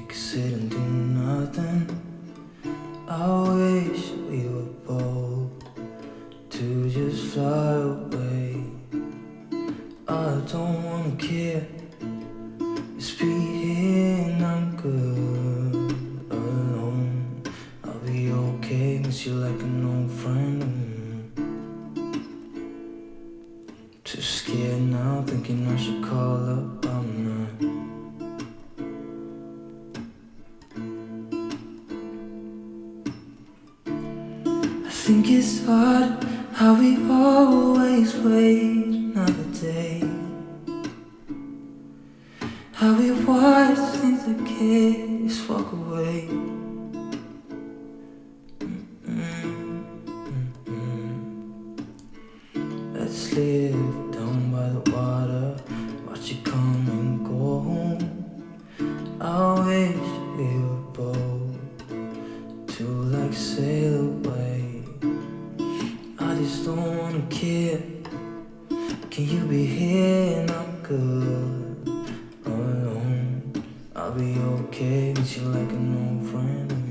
could sit and do nothing. I wish we were bold to just fly away. I don't wanna care, just be here and I'm good alone. I'll be okay, miss you like an old friend. Too scared now, thinking I should call up, I'm not. I think it's hard how we always wait another day, how we watch things that kids walk away. Let's live down by the water, watch it come and go home. I wish we were bold to like sail away. I just don't wanna care. Can you be here and I'm good alone? I'll be okay, miss you like an old friend.